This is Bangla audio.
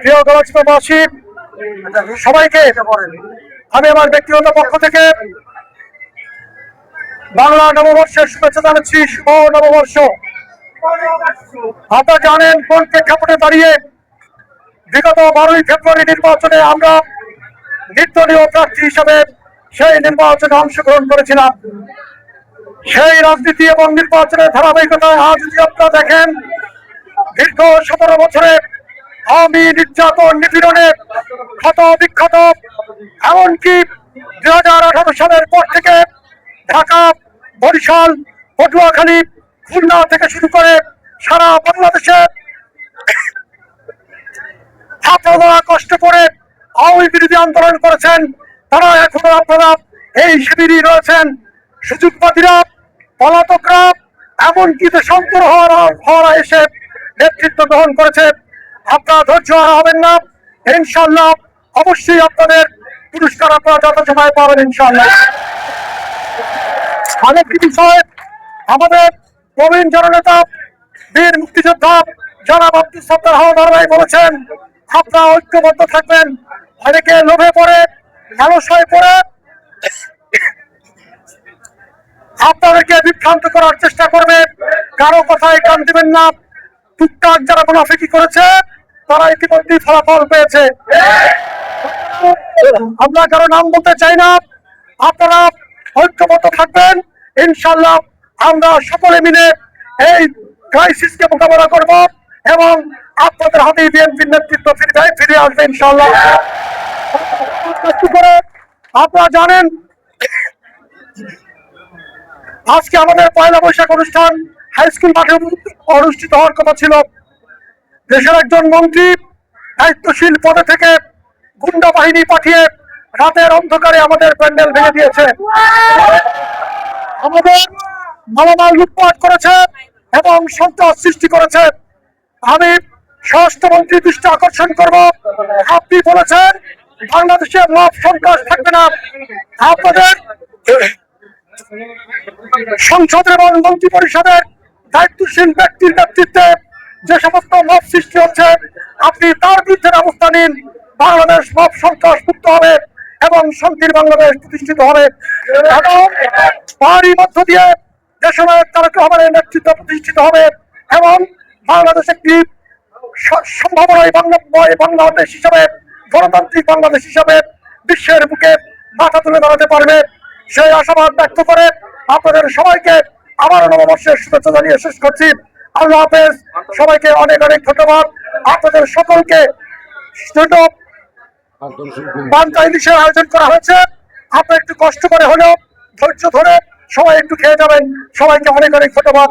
প্রিয় গণতন্ত্রবাসী, সবাইকে আমি আমার ব্যক্তিগত পক্ষ থেকে বাংলা নববর্ষের শুভেচ্ছা জানাচ্ছি। শুভ নববর্ষ। আপনারা জানেন কোন প্রেক্ষাপটে দাঁড়িয়ে বিগত 12ই ফেব্রুয়ারি নির্বাচনে আমরা নির্দলীয় প্রার্থী হিসেবে সেই নির্বাচনে অংশগ্রহণ করেছিলাম। সেই রাজনীতি এবং নির্বাচনের ধারাবাহিকতায় আজ যদি আপনারা দেখেন, দীর্ঘ 17 বছরে আওয়ামী নির্যাতন নিপীড়নে ক্ষত বিক্ষত, এমনকি 2018 সালের পর থেকে ঢাকা, বরিশাল, পটুয়াখালী, খুলনা থেকে শুরু করে সারা বাংলাদেশে আপনারা কষ্ট করে আওয়ামী বিরোধী আন্দোলন করেছেন। তারা এখনো আপনারা এই শিবিরই রয়েছেন। সুযোগবাদীরা, পলাতকরা, এমনকি দেশান্তর হওয়ারা এসে নেতৃত্ব গ্রহণ করেছে। আপনারা ধৈর্য হবেন না, ইনশাল্লাহ অবশ্যই আপনাদের পুরস্কার আপনারা যথাসময়ে পাবেন ইনশাল্লাহ। আরেকটি বিষয়, আমাদের প্রবীণ জননেতা বীর মুক্তিযোদ্ধা জনাব আব্দুল সত্তার হাওলাদার ভাই বলেছেন, আপনারা ঐক্যবদ্ধ থাকবেন। অনেকে লোভে পড়ে, লালস হয়ে পড়ে আপনাদেরকে বিভ্রান্ত করার চেষ্টা করবে। কারো কথায় কান দিবেন না। টুকটাক যারা মুনাফিকি করেছে তারা ইতিমধ্যেই ফলাফল পেয়েছে। আমরা কারো নাম বলতে চাই না। আপনারা ঐক্যবদ্ধ থাকবেন, ইনশাল্লাহ আমরা সকলে মিলে এই ক্রাইসিসকে মোকাবেলা করব এবং আপনাদের হাতে বিএনপির নেতৃত্ব ফিরে আসবে ইনশাল্লাহ। আপনারা জানেন আজকে আমাদের পয়লা বৈশাখ অনুষ্ঠান হাই স্কুল মাঠে অনুষ্ঠিত হওয়ার কথা ছিল। দেশের একজন মন্ত্রী দায়িত্বশীল পদে থেকে গুন্ডা বাহিনী পাঠিয়ে রাতের অন্ধকারে আমাদের প্যান্ডেল ভেঙে দিয়েছে, আমাদের মালামাল লুটপাট করেছে এবং সন্ত্রাস সৃষ্টি করেছে। আমি স্বরাষ্ট্রমন্ত্রীর দৃষ্টি আকর্ষণ করব, আপনি বলেছেন বাংলাদেশে মব সন্ত্রাস থাকবে না। আপনাদের সংসদ এবং মন্ত্রী পরিষদের দায়িত্বশীল ব্যক্তির নেতৃত্বে যে সমস্ত মব সৃষ্টি হচ্ছে, আপনি তার বিরুদ্ধে ব্যবস্থা নিন। বাংলাদেশ মব সন্ত্রাস মুক্ত হবে এবং শান্তির বাংলাদেশ প্রতিষ্ঠিত হবে এবং তারই মধ্য দিয়ে দেশনায়ক তারেক রহমানের নেতৃত্ব প্রতিষ্ঠিত হবে এবং বাংলাদেশ একটি সম্ভাবনায় বাংলাদেশ হিসাবে, গণতান্ত্রিক বাংলাদেশ হিসাবে বিশ্বের বুকে মাথা তুলে দাঁড়াতে পারবে। সেই আশাবাদ ব্যক্ত করে আপনাদের সবাইকে আবার নববর্ষের শুভেচ্ছা জানিয়ে শেষ করছি। আল্লাহ হাফেজ। সবাইকে অনেক অনেক ধন্যবাদ। আপনাদের সকলকে বান্তা ইলিশের আয়োজন করা হয়েছে। আপনারা একটু কষ্ট করে হলেও ধৈর্য ধরে সবাই একটু খেয়ে যাবেন। সবাইকে অনেক অনেক ধন্যবাদ।